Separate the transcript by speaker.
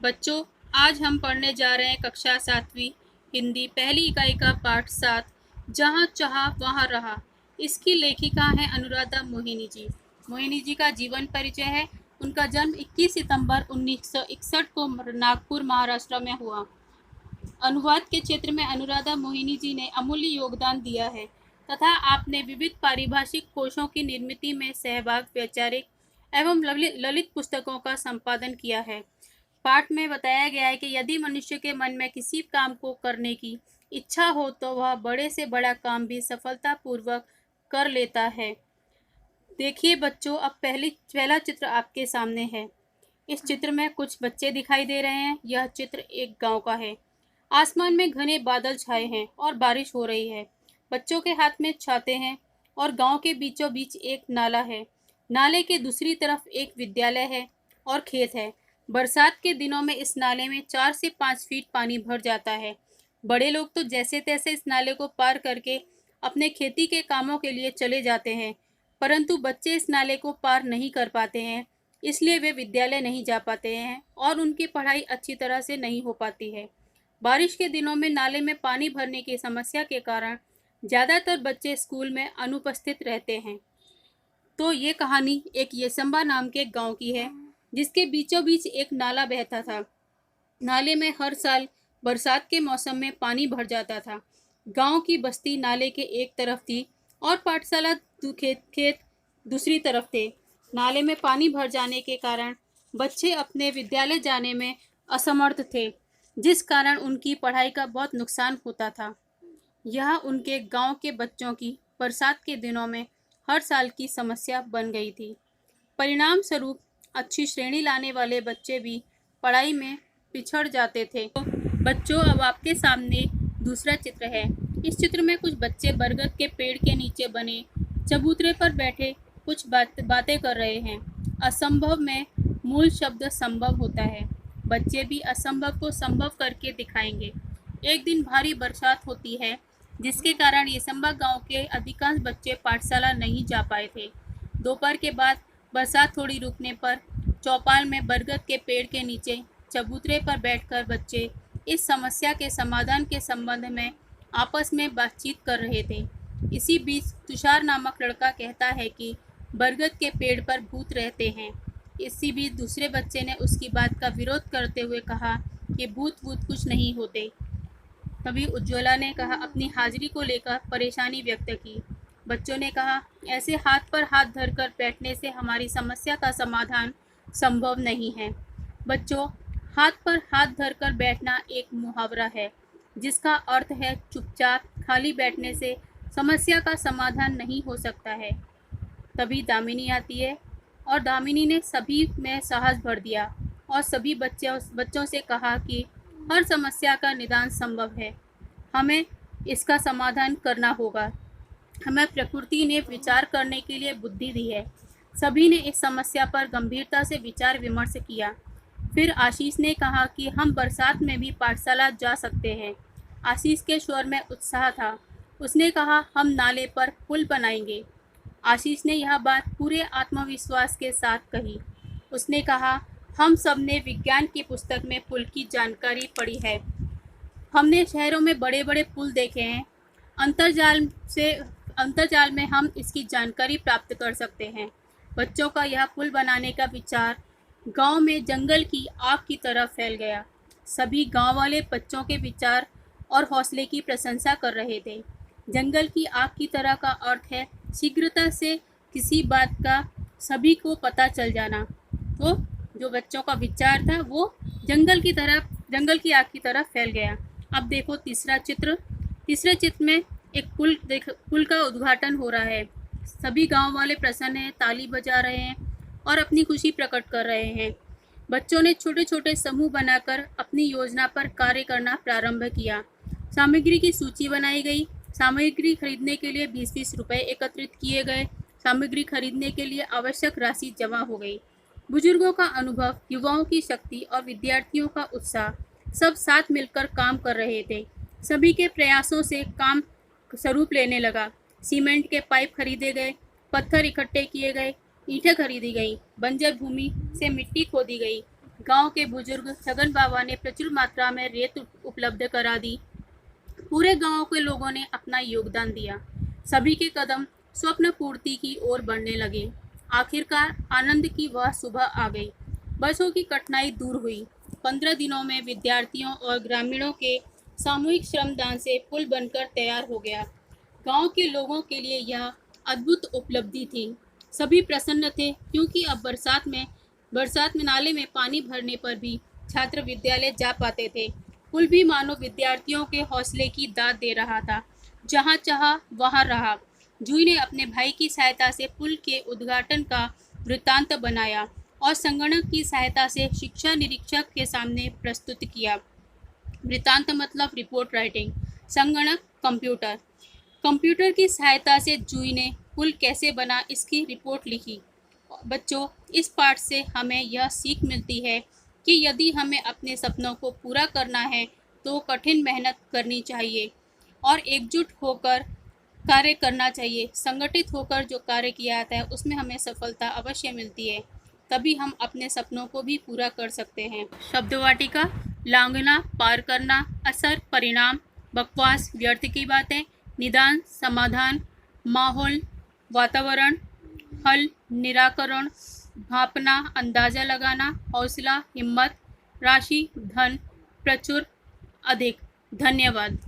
Speaker 1: बच्चों, आज हम पढ़ने जा रहे हैं कक्षा 7वीं हिंदी पहली इकाई का पाठ 7 जहाँ चाहा वहाँ रहा। इसकी लेखिका है अनुराधा मोहिनी जी। मोहिनी जी का जीवन परिचय है। उनका जन्म 21 सितंबर 1961 को नागपुर महाराष्ट्र में हुआ। अनुवाद के क्षेत्र में अनुराधा मोहिनी जी ने अमूल्य योगदान दिया है तथा आपने विविध पारिभाषिक कोशों की निर्मिति में सहभाग, वैचारिक एवं ललित पुस्तकों का संपादन किया है। पाठ में बताया गया है कि यदि मनुष्य के मन में किसी काम को करने की इच्छा हो तो वह बड़े से बड़ा काम भी सफलतापूर्वक कर लेता है। देखिए बच्चों, अब पहला चित्र आपके सामने है। इस चित्र में कुछ बच्चे दिखाई दे रहे हैं। यह चित्र एक गांव का है। आसमान में घने बादल छाए हैं और बारिश हो रही है। बच्चों के हाथ में छाते हैं और गांव के बीचों बीच एक नाला है। नाले के दूसरी तरफ एक विद्यालय है और खेत है। बरसात के दिनों में इस नाले में 4 से 5 फीट पानी भर जाता है। बड़े लोग तो जैसे तैसे इस नाले को पार करके अपने खेती के कामों के लिए चले जाते हैं, परंतु बच्चे इस नाले को पार नहीं कर पाते हैं, इसलिए वे विद्यालय नहीं जा पाते हैं और उनकी पढ़ाई अच्छी तरह से नहीं हो पाती है। बारिश के दिनों में नाले में पानी भरने की समस्या के कारण ज़्यादातर बच्चे स्कूल में अनुपस्थित रहते हैं। तो ये कहानी एक येसम्बा नाम के गांव की है, जिसके बीचों बीच एक नाला बहता था। नाले में हर साल बरसात के मौसम में पानी भर जाता था। गांव की बस्ती नाले के एक तरफ थी और पाठशाला खेत दूसरी तरफ थे। नाले में पानी भर जाने के कारण बच्चे अपने विद्यालय जाने में असमर्थ थे, जिस कारण उनकी पढ़ाई का बहुत नुकसान होता था। यह उनके गांव के बच्चों की बरसात के दिनों में हर साल की समस्या बन गई थी। परिणाम स्वरूप अच्छी श्रेणी लाने वाले बच्चे भी पढ़ाई में पिछड़ जाते थे। तो बच्चों, अब आपके सामने दूसरा चित्र है। इस चित्र में कुछ बच्चे बरगद के पेड़ के नीचे बने चबूतरे पर बैठे कुछ बातें कर रहे हैं। असंभव में मूल शब्द संभव होता है। बच्चे भी असंभव को संभव करके दिखाएंगे। एक दिन भारी बरसात होती है, जिसके कारण येसम्बा गांव के अधिकांश बच्चे पाठशाला नहीं जा पाए थे। दोपहर के बाद बरसात थोड़ी रुकने पर चौपाल में बरगद के पेड़ के नीचे चबूतरे पर बैठकर बच्चे इस समस्या के समाधान के संबंध में आपस में बातचीत कर रहे थे। इसी बीच तुषार नामक लड़का कहता है कि बरगद के पेड़ पर भूत रहते हैं। इसी बीच दूसरे बच्चे ने उसकी बात का विरोध करते हुए कहा कि भूत कुछ नहीं होते। तभी उज्ज्वला ने कहा अपनी हाजिरी को लेकर परेशानी व्यक्त की। बच्चों ने कहा, ऐसे हाथ पर हाथ धरकर बैठने से हमारी समस्या का समाधान संभव नहीं है। बच्चों, हाथ पर हाथ धरकर बैठना एक मुहावरा है, जिसका अर्थ है चुपचाप खाली बैठने से समस्या का समाधान नहीं हो सकता है। तभी दामिनी आती है और दामिनी ने सभी में साहस भर दिया और सभी बच्चों से कहा कि हर समस्या का निदान संभव है। हमें इसका समाधान करना होगा। हमें प्रकृति ने विचार करने के लिए बुद्धि दी है। सभी ने इस समस्या पर गंभीरता से विचार विमर्श किया। फिर आशीष ने कहा कि हम बरसात में भी पाठशाला जा सकते हैं। आशीष के स्वर में उत्साह था। उसने कहा, हम नाले पर पुल बनाएंगे। आशीष ने यह बात पूरे आत्मविश्वास के साथ कही। उसने कहा, हम सब ने विज्ञान की पुस्तक में पुल की जानकारी पढ़ी है। हमने शहरों में बड़े बड़े पुल देखे हैं। अंतर्जाल में हम इसकी जानकारी प्राप्त कर सकते हैं। बच्चों का यह पुल बनाने का विचार गांव में जंगल की आग की तरह फैल गया। सभी गांव वाले बच्चों के विचार और हौसले की प्रशंसा कर रहे थे। जंगल की आग की तरह का अर्थ है शीघ्रता से किसी बात का सभी को पता चल जाना। तो जो बच्चों का विचार था वो जंगल की आग की तरह फैल गया। अब देखो तीसरे चित्र में एक पुल का उद्घाटन हो रहा है। सभी गांव वाले प्रसन्न हैं, ताली बजा रहे हैं और अपनी खुशी प्रकट कर रहे हैं। बच्चों ने छोटे छोटे समूह बनाकर अपनी योजना पर कार्य करना प्रारंभ किया। सामग्री की सूची बनाई गई। सामग्री खरीदने के लिए 20-20 रुपए एकत्रित किए गए। सामग्री खरीदने के लिए आवश्यक राशि जमा हो गई। बुजुर्गों का अनुभव, युवाओं की शक्ति और विद्यार्थियों का उत्साह सब साथ मिलकर काम कर रहे थे। सभी के प्रयासों से काम स्वरूप लेने लगा। सीमेंट के पाइप खरीदे गए, पत्थर इकट्ठे किए गए, ईंटें खरीदी गई, बंजर भूमि से मिट्टी खोदी गई गांव के बुजुर्ग छगन बाबा ने प्रचुर मात्रा में रेत उपलब्ध करा दी। पूरे गांव के लोगों ने अपना योगदान दिया। सभी के कदम स्वप्न पूर्ति की ओर बढ़ने लगे। आखिरकार आनंद की वह सुबह आ गई। बरसों की कठिनाई दूर हुई। 15 दिनों में विद्यार्थियों और ग्रामीणों के सामूहिक श्रमदान से पुल बनकर तैयार हो गया। गांव के लोगों के लिए यह अद्भुत उपलब्धि थी। सभी प्रसन्न थे क्योंकि अब बरसात में नाले में पानी भरने पर भी छात्र विद्यालय जा पाते थे। पुल भी मानो विद्यार्थियों के हौसले की दाद दे रहा था। जहाँ चाहा वहाँ रहा। जूही ने अपने भाई की सहायता से पुल के उद्घाटन का वृत्तांत बनाया और संगणक की सहायता से शिक्षा निरीक्षक के सामने प्रस्तुत किया। वृत्तांत मतलब रिपोर्ट राइटिंग। संगणक कंप्यूटर। कंप्यूटर की सहायता से जूही ने पुल कैसे बना इसकी रिपोर्ट लिखी। बच्चों, इस पाठ से हमें यह सीख मिलती है कि यदि हमें अपने सपनों को पूरा करना है तो कठिन मेहनत करनी चाहिए और एकजुट होकर कार्य करना चाहिए। संगठित होकर जो कार्य किया जाता है उसमें हमें सफलता अवश्य मिलती है। तभी हम अपने सपनों को भी पूरा कर सकते हैं। शब्द वाटिका। लांघना, पार करना। असर, परिणाम। बकवास, व्यर्थ की बातें। निदान, समाधान। माहौल, वातावरण। हल, निराकरण। भापना, अंदाजा लगाना। हौसला, हिम्मत। राशि, धन। प्रचुर, अधिक। धन्यवाद।